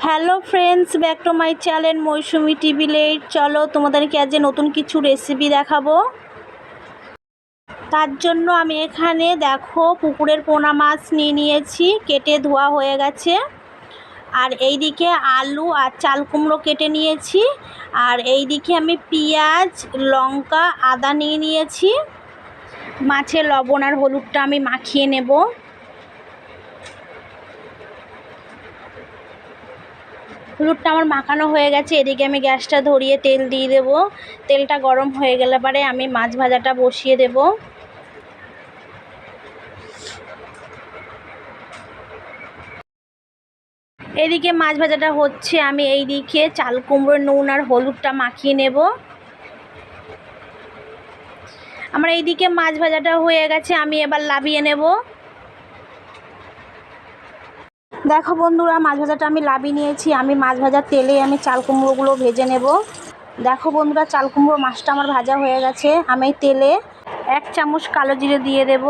Hello friends, back to my channel Mousumi TV let. চলো তোমাদেরকে আজ নতুন কিছু রেসিপি দেখাবো। তার জন্য আমি এখানে দেখো পুকুরের পোনা মাছ নিয়েছি, কেটে ধোয়া হয়ে গেছে। আর এইদিকে আলু আর চাল কুমড়ো কেটে নিয়েছি। আর এইদিকে আমি পেঁয়াজ, লঙ্কা, আদা নিয়েছি। মাছের লবণ আর হলুদটা আমি মাখিয়ে নেব। হলুদটা আমার মাখানো হয়ে গেছে। এদিকে আমি গ্যাসটা ধরিয়ে তেল দিয়ে দেব। তেলটা গরম হয়ে গেলে পরে আমি মাছ ভাজাটা বসিয়ে দেব। এদিকে মাছ ভাজাটা হচ্ছে, আমি এইদিকে চাল কুমড়োর নুন আর হলুদটা মাখিয়ে নেব। আমার এইদিকে মাছ ভাজাটা হয়ে গেছে, আমি এবার নামিয়ে নেব। দেখো বন্ধুরা, মাছ ভাজাটা আমি নামিয়ে নিয়েছি। আমি মাছ ভাজার তেলে আমি চাল কুমড়োগুলো ভেজে নেব। দেখো বন্ধুরা, চাল কুমড়ো মাছটা আমার ভাজা হয়ে গেছে। আমি তেলে 1 চামচ কালো জিরে দিয়ে দেব।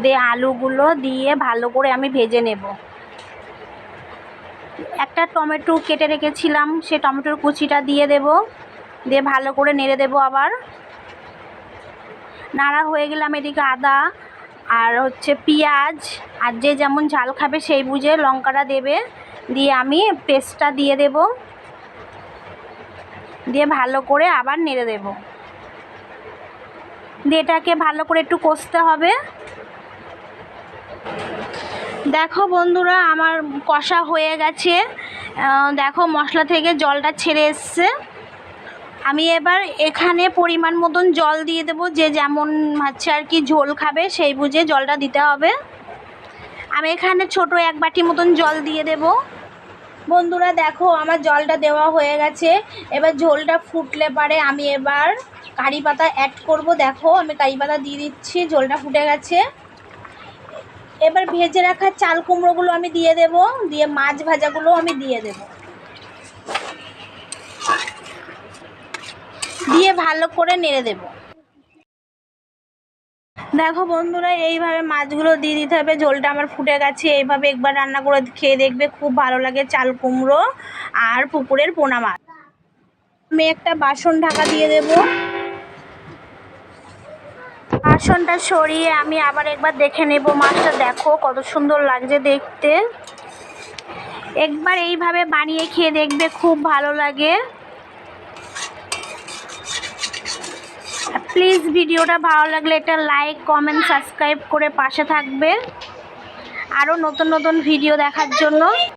দিয়ে আলুগুলো দিয়ে ভালো করে আমি ভেজে নেব। একটা টমেটো কেটে রেখেছিলাম, সেই টমেটোর কুচিটা দিয়ে দেব। দিয়ে ভালো করে নেড়ে দেব। আবার নাড়া হয়ে গেলে আমি এদিকে আদা আর পেঁয়াজ, আর যে যেমন ঝাল খাবে সেই বুঝে লঙ্কাটা দেবে। দিয়ে আমি পেস্টটা দিয়ে দেব। দিয়ে ভালো করে আবার নেড়ে দেব। দিয়ে এটাকে ভালো করে একটু কষতে হবে। দেখো বন্ধুরা, আমার কষা হয়ে গেছে। দেখো মশলা থেকে জলটা ছেড়ে এসছে। আমি এবার এখানে পরিমাণ মতন জল দিয়ে দেব। যে যেমন আর কি ঝোল খাবে সেই বুঝে জলটা দিতে হবে। আমি এখানে ছোট 1 বাটি মতন জল দিয়ে দেব। বন্ধুরা দেখো, আমার জলটা দেওয়া হয়ে গেছে। এবার ঝোলটা ফুটলে পারে আমি এবার কারি পাতা অ্যাড করব। দেখো আমি কারি পাতা দিয়ে দিচ্ছি। ঝোলটা ফুটে গেছে। এবার ভেজে রাখা চাল কুমড়োগুলো আমি দিয়ে দেব। দিয়ে মাছ ভাজাগুলো আমি দিয়ে দেব। দিয়ে ভালো করে নেড়ে দেব। দেখো বন্ধুরা, এইভাবে মাছগুলো দিয়ে দিতে হবে। ঝোলটা আমার ফুটে গেছে। এইভাবে একবার রান্না করে খেয়ে দেখবে, খুব ভালো লাগে চাল কুমড়ো আর পুকুরের পোনা মাছ। আমি একটা বাসন ঢাকা দিয়ে দেব। বাসনটা সরিয়ে আমি আবার একবার দেখে নেব মাছটা। দেখো কত সুন্দর লাগছে দেখতে। একবার এইভাবে বানিয়ে খেয়ে দেখবে, খুব ভালো লাগে। প্লিজ ভিডিওটা ভালো লাগলে একটা লাইক, কমেন্ট, সাবস্ক্রাইব করে পাশে থাকবে আরও নতুন নতুন ভিডিও দেখার জন্য।